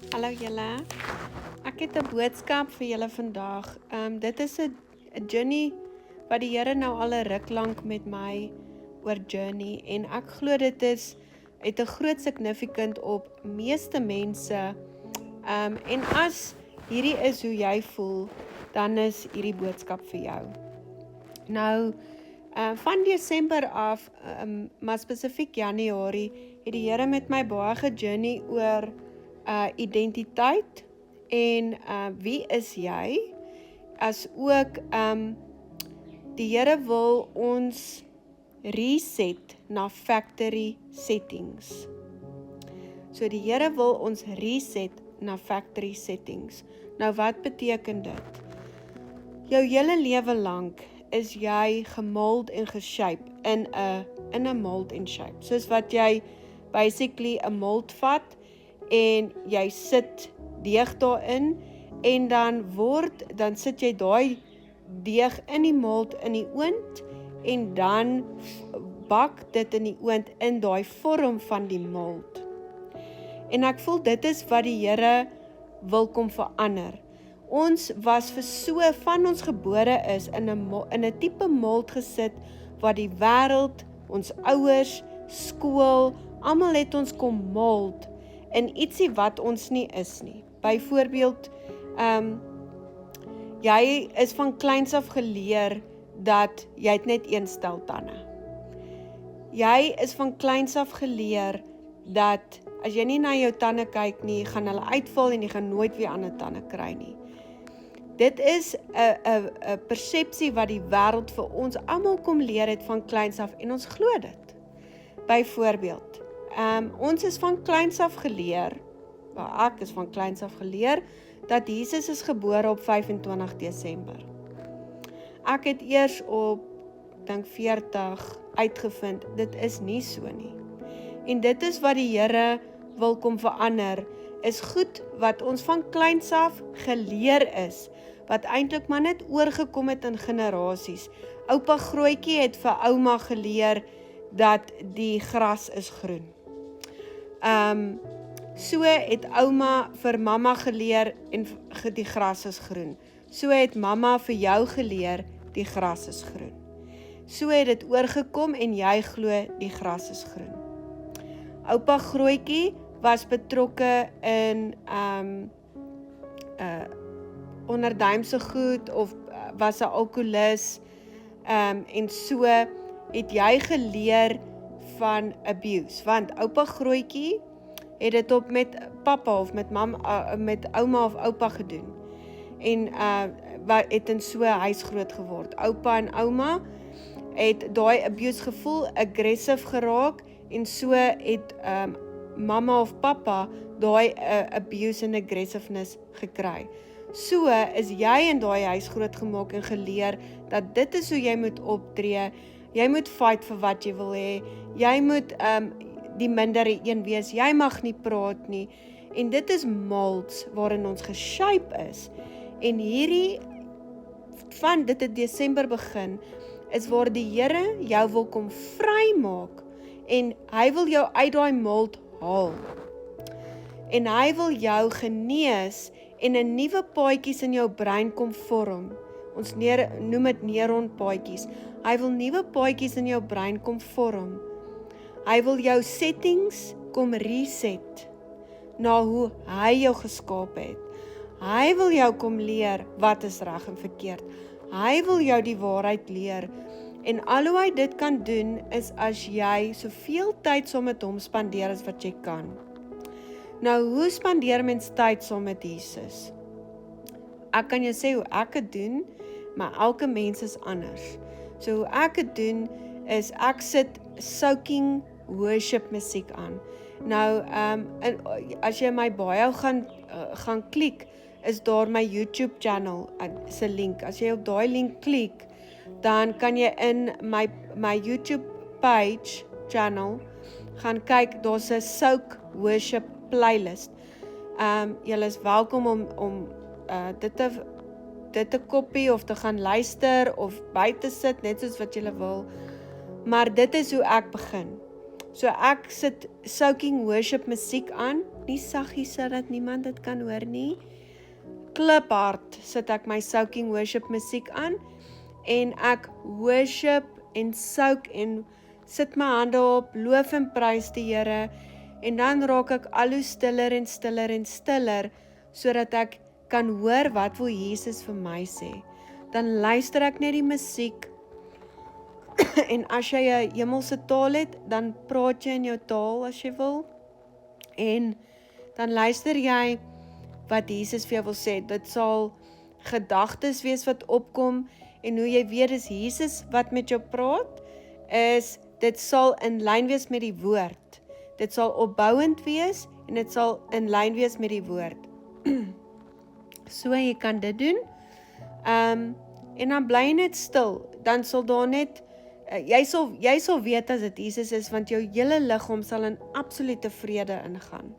Hallo julle. Ek het 'n boodskap vir julle vandag. Dit is 'n journey wat die Here nou al 'n ruk lank met my oor journey en ek glo dit het 'n groot significant op meeste mense. En as hierdie is hoe jy voel, dan is hierdie boodskap vir jou. Nou, van Desember af, maar spesifiek Januarie, het die Here met my baie gejourney oor identiteit en wie is jy? As ook die Here wil ons reset na factory settings. So die Here wil ons reset na factory settings. Nou wat beteken dit? Jou hele lewe lank is jy gemold en geshape in 'n mold and shape. Soos wat jy basically 'n mold vat en jy sit deeg daarin en dan sit jy daai deeg in die mold in die oond en dan bak dit in die oond in daai vorm van die mold. En ek voel dit is wat die Here wil kom verander. Ons was vir so van ons gebore is in 'n tipe mold gesit wat die wêreld, ons ouers, skool, almal het ons kom mold in ietsie wat ons nie is nie. Byvoorbeeld, jy is van kleins af geleer dat jy het net een stel tande. Jy is van kleins af geleer dat as jy nie na jou tande kyk nie, gaan hulle uitval en jy gaan nooit weer ander tande kry nie. Dit is 'n persepsie wat die wêreld vir ons almal kom leer het van kleins af en ons glo dit. Byvoorbeeld, ons is van kleins af geleer, ek is van kleins af geleer, dat Jesus is gebore op 25 Desember. Ek het eers op, dink 40, uitgevind, dit is nie so nie. En dit is wat die Here wil kom verander, is goed wat ons van kleins af geleer is, wat eintlik maar net oorgekom het in generasies. Oupa Grootjie het vir ouma geleer dat die gras is groen. So het ouma vir mamma geleer en die gras is groen. So het mamma vir jou geleer die gras is groen. So het dit oorgekom en jy glo die gras is groen. Oupa Grootjie was betrokke in onderduimse goed of was 'n alkoholist, en so het jy geleer van abuse, want oupa Grootjie het dit op met pappa of met met ouma of oupa gedoen en het in so 'n huis groot geword. Oupa en ouma het daai abuse gevoel, aggressive geraak en so het mamma of pappa daai abuse en aggressiveness gekry. So is jy in daai huis grootgemaak en geleer dat dit is hoe jy moet optree, jy moet fight vir wat jy wil hê, jy moet die mindere een wees, jy mag nie praat nie, en dit is molds waarin ons geshape is, en hierdie, van dit het Desember begin, is waar die Here jou wil kom vrymaak, en hy wil jou uit daai mold haal, en hy wil jou genees, en 'n nuwe paadjies in jou brein kom vorm. Ons noem dit neuronpaadjies. Hy wil nuwe paadjies in jou brein kom vorm. Hy wil jou settings kom reset na hoe hy jou geskaap het. Hy wil jou kom leer wat is reg en verkeerd. Hy wil jou die waarheid leer. En al hoe hy dit kan doen is as jy soveel tyd saam met hom spandeer as wat jy kan. Nou, hoe spandeer mens tyd saam met Jesus? Ek kan jou sê hoe ek het doen, maar elke mens is anders. So hoe ek het doen, is ek sit soaking worship musiek aan. Nou, as jy my bio gaan klik, is daar my YouTube channel, se link. As jy op daai link klik, dan kan jy in my YouTube page, channel, gaan kyk, daar's 'n soak worship playlist. Julle is welkom om dit te kopie of te gaan luister of by te sit, net soos wat julle wil. Maar dit is hoe ek begin. So ek sit soaking worship musiek aan nie saggies sodat niemand dit kan hoor nie. Kliphard sit ek my soaking worship musiek aan en ek worship en soak en sit my hande op, loof en prys die Here en dan raak ek al hoe stiller en stiller en stiller sodat ek kan hoor wat wil Jesus vir my sê. Dan luister ek net die musiek en as jy 'n hemelse taal het, dan praat jy in jou taal as jy wil en dan luister jy wat Jesus vir jou wil sê. Dit sal gedagtes wees wat opkom en hoe jy weet is Jesus wat met jou praat, is dit sal in lyn wees met die woord. Dit sal opbouend wees en dit sal in lyn wees met die woord. So jy kan dit doen. En dan bly net stil. Dan sal daar net jy sal weet as dit Jesus is, want jou hele liggaam sal in absolute vrede ingaan.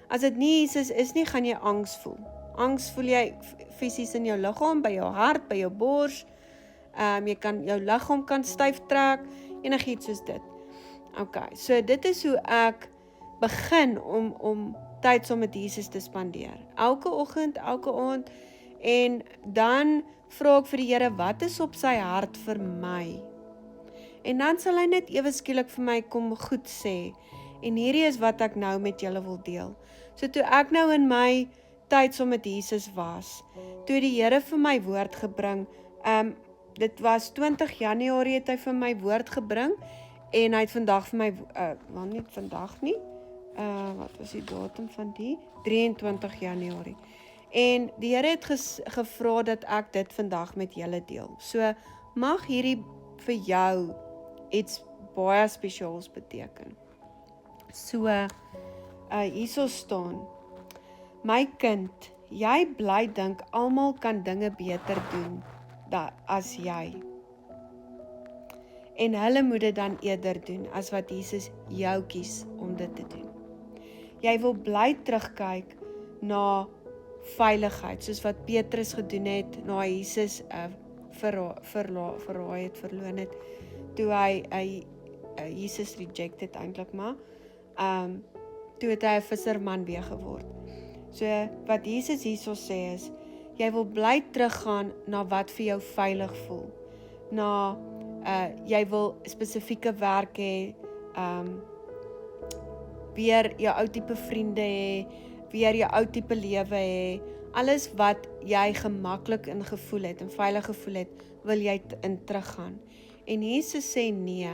As dit nie Jesus is nie, gaan jy angs voel. Angs voel jy fisies in jou liggaam, by jou hart, by jou bors. Jou liggaam kan styf trek, enigiets soos dit. Okay, so dit is hoe ek begin om tyd saam met Jesus te spandeer. Elke oggend, elke aand, en dan vra ek vir die Here, wat is op sy hart vir my? En dan sal hy net ewe skielik vir my kom goed sê, en hierdie is wat ek nou met julle wil deel. So toe ek nou in my tyd saam met Jesus was, toe die Here vir my woord gebring, dit was 20 Januarie het hy vir my woord gebring, en hy het vandag vir my, wel nie vandag nie, wat was die datum van die? 23 Januarie. En die Here het gevra dat ek dit vandag met julle deel. So mag hierdie vir jou iets baie spesiaals beteken. So, hierso staan, my kind, jy bly dink almal kan dinge beter doen as jy. En hulle moet dit dan eerder doen as wat Jesus jou kies om dit te doen. Jy wil bly terugkyk na veiligheid, soos wat Petrus gedoen het, na Jesus verraai het, verloon het, toe hy Jesus rejected eintlik maar, toe het hy 'n visserman weer geword. So wat Jesus hierso sê is, jy wil bly teruggaan na wat vir jou veilig voel, na jy wil spesifieke werk hê, weer jou ou tipe vriende hê, weer jou ou tipe lewe hê, alles wat jy gemaklik in gevoel het en veilig gevoel het, wil jy in teruggaan. En Jesus sê nee.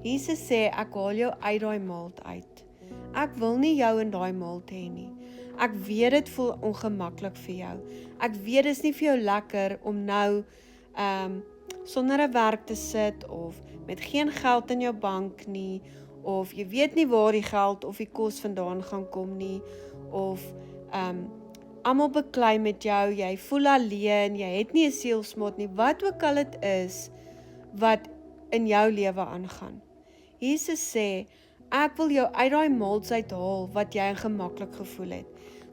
Jesus sê ek haal jou uit daai maalt uit. Ek wil nie jou in daai maalt hê nie. Ek weet dit voel ongemaklik vir jou. Ek weet dit is nie vir jou lekker om nou sonder 'n werk te sit of met geen geld in jou bank nie, of jy weet nie waar die geld of die kos vandaan gaan kom nie, of almal beklei met jou, jy voel alleen, jy het nie 'n sielsmaat nie, wat ook al dit is wat in jou lewe aangaan. Jesus sê, ek wil jou uit daai maals uithaal wat jy ongemaklik gevoel het.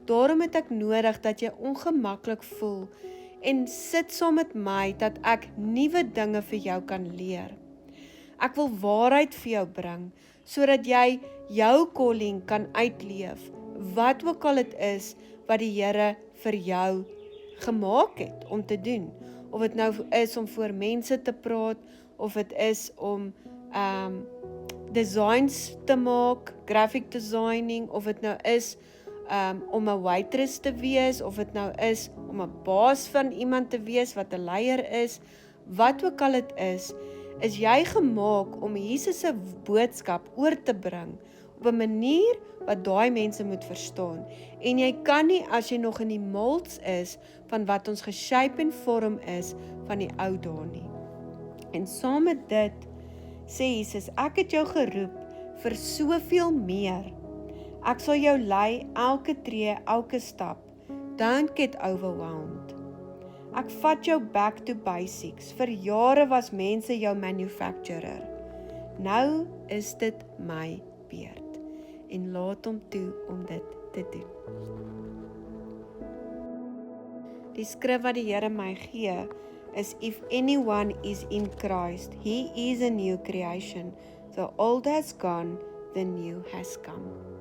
Daarom het ek nodig dat jy ongemaklik voel en sit saam met my dat ek nuwe dinge vir jou kan leer. Ek wil waarheid vir jou bring, sodat jy jou calling kan uitleef, wat ook al dit is wat die Here vir jou gemaak het om te doen. Of dit nou is om voor mense te praat, of dit is om designs te maak, graphic designing, of dit nou is om 'n waitress te wees, of dit nou is om 'n baas van iemand te wees wat 'n leier is, wat ook al dit is jy gemaak om Jesus se boodskap oor te bring op 'n manier wat daai mense moet verstaan. En jy kan nie as jy nog in die molds is van wat ons geshape en vorm is van die ou dae nie. En saam met dit sê Jesus, ek het jou geroep vir soveel meer. Ek sal jou lei elke tree, elke stap. Don't get overwhelmed. Ek vat jou back to basics. Vir jare was mense jou manufacturer. Nou is dit my beurt. En laat hom toe om dit te doen. Die skrif wat die Here my gee is, if anyone is in Christ, he is a new creation. The old has gone, the new has come.